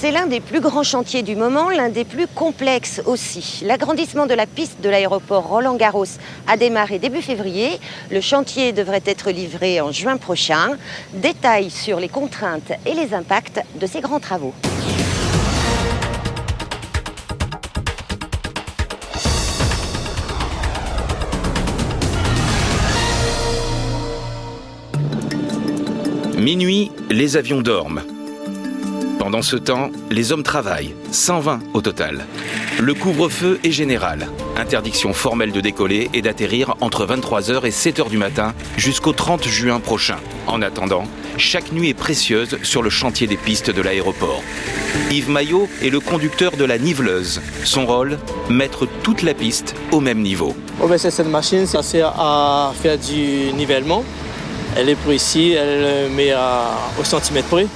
C'est l'un des plus grands chantiers du moment, l'un des plus complexes aussi. L'agrandissement de la piste de l'aéroport Roland-Garros a démarré début février. Le chantier devrait être livré en juin prochain. Détails sur les contraintes et les impacts de ces grands travaux. Minuit, les avions dorment. Pendant ce temps, les hommes travaillent, 120 au total. Le couvre-feu est général. Interdiction formelle de décoller et d'atterrir entre 23h et 7h du matin jusqu'au 30 juin prochain. En attendant, chaque nuit est précieuse sur le chantier des pistes de l'aéroport. Yves Maillot est le conducteur de la niveleuse. Son rôle, mettre toute la piste au même niveau. Cette machine, ça sert à faire du nivellement. Elle est précise, elle met au centimètre près.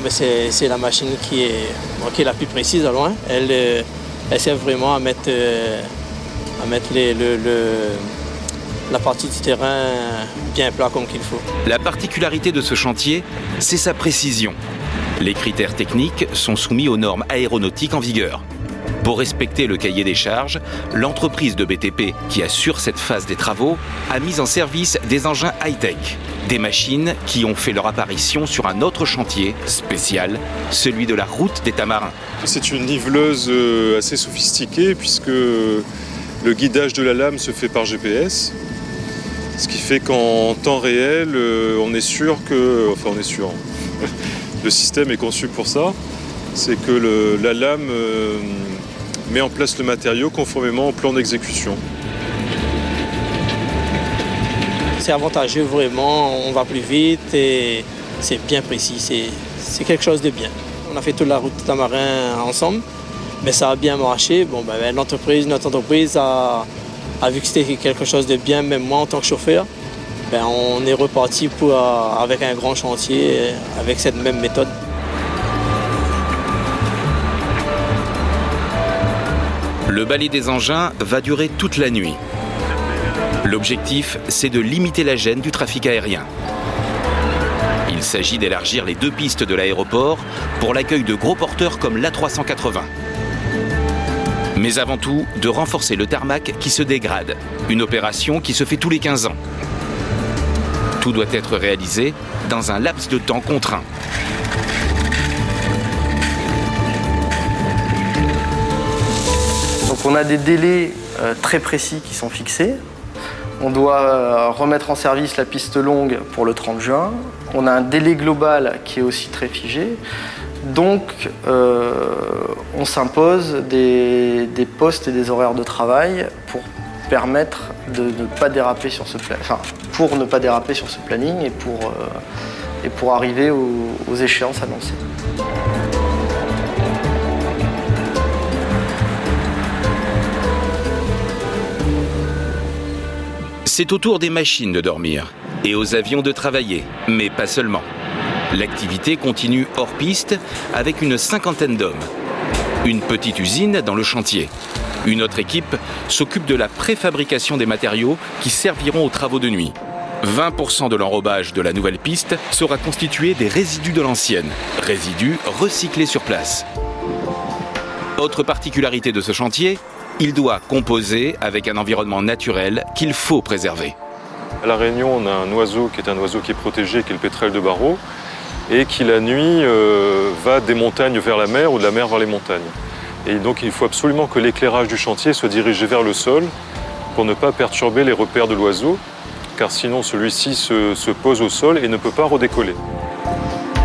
C'est la machine qui est la plus précise à loin. Elle sert vraiment à mettre la partie du terrain bien plat comme qu'il faut. La particularité de ce chantier, c'est sa précision. Les critères techniques sont soumis aux normes aéronautiques en vigueur. Pour respecter le cahier des charges, l'entreprise de BTP qui assure cette phase des travaux a mis en service des engins high-tech. Des machines qui ont fait leur apparition sur un autre chantier spécial, celui de la route des Tamarins. C'est une niveleuse assez sophistiquée puisque le guidage de la lame se fait par GPS. Ce qui fait qu'en temps réel, on est sûr, le système est conçu pour ça, c'est que la lame met en place le matériau conformément au plan d'exécution. C'est avantageux vraiment, on va plus vite et c'est bien précis, c'est quelque chose de bien. On a fait toute la route de Tamarin ensemble, mais ça a bien marché. Notre entreprise a vu que c'était quelque chose de bien, même moi en tant que chauffeur. On est reparti avec un grand chantier, avec cette même méthode. Le balai des engins va durer toute la nuit. L'objectif, c'est de limiter la gêne du trafic aérien. Il s'agit d'élargir les deux pistes de l'aéroport pour l'accueil de gros porteurs comme l'A380. Mais avant tout, de renforcer le tarmac qui se dégrade. Une opération qui se fait tous les 15 ans. Tout doit être réalisé dans un laps de temps contraint. Donc on a des délais très précis qui sont fixés. On doit remettre en service la piste longue pour le 30 juin. On a un délai global qui est aussi très figé. Donc on s'impose des postes et des horaires de travail pour permettre de ne pas déraper sur ce planning et pour arriver aux échéances annoncées. C'est au tour des machines de dormir et aux avions de travailler, mais pas seulement. L'activité continue hors piste avec une 50aine d'hommes. Une petite usine dans le chantier. Une autre équipe s'occupe de la préfabrication des matériaux qui serviront aux travaux de nuit. 20% de l'enrobage de la nouvelle piste sera constitué des résidus de l'ancienne, résidus recyclés sur place. Autre particularité de ce chantier, il doit composer avec un environnement naturel qu'il faut préserver. À La Réunion, on a un oiseau qui est protégé, qui est le pétrel de Barreau, et qui la nuit va des montagnes vers la mer ou de la mer vers les montagnes. Et donc il faut absolument que l'éclairage du chantier soit dirigé vers le sol pour ne pas perturber les repères de l'oiseau, car sinon celui-ci se pose au sol et ne peut pas redécoller.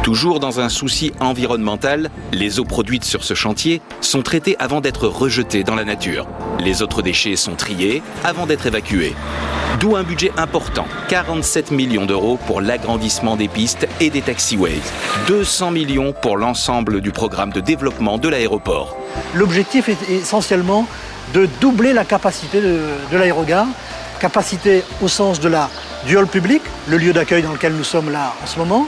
Toujours dans un souci environnemental, les eaux produites sur ce chantier sont traitées avant d'être rejetées dans la nature. Les autres déchets sont triés avant d'être évacués. D'où un budget important, 47 millions d'euros pour l'agrandissement des pistes et des taxiways. 200 millions pour l'ensemble du programme de développement de l'aéroport. L'objectif est essentiellement de doubler la capacité de l'aérogare, capacité au sens du hall public, le lieu d'accueil dans lequel nous sommes là en ce moment,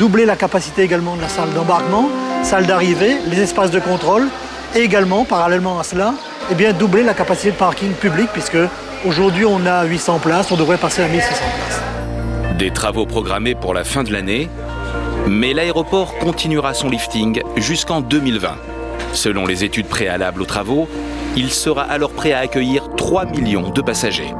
doubler la capacité également de la salle d'embarquement, salle d'arrivée, les espaces de contrôle, et également, parallèlement à cela, doubler la capacité de parking public, puisque aujourd'hui on a 800 places, on devrait passer à 1600 places. Des travaux programmés pour la fin de l'année Mais l'aéroport continuera son lifting jusqu'en 2020. Selon les études préalables aux travaux, il sera alors prêt à accueillir 3 millions de passagers.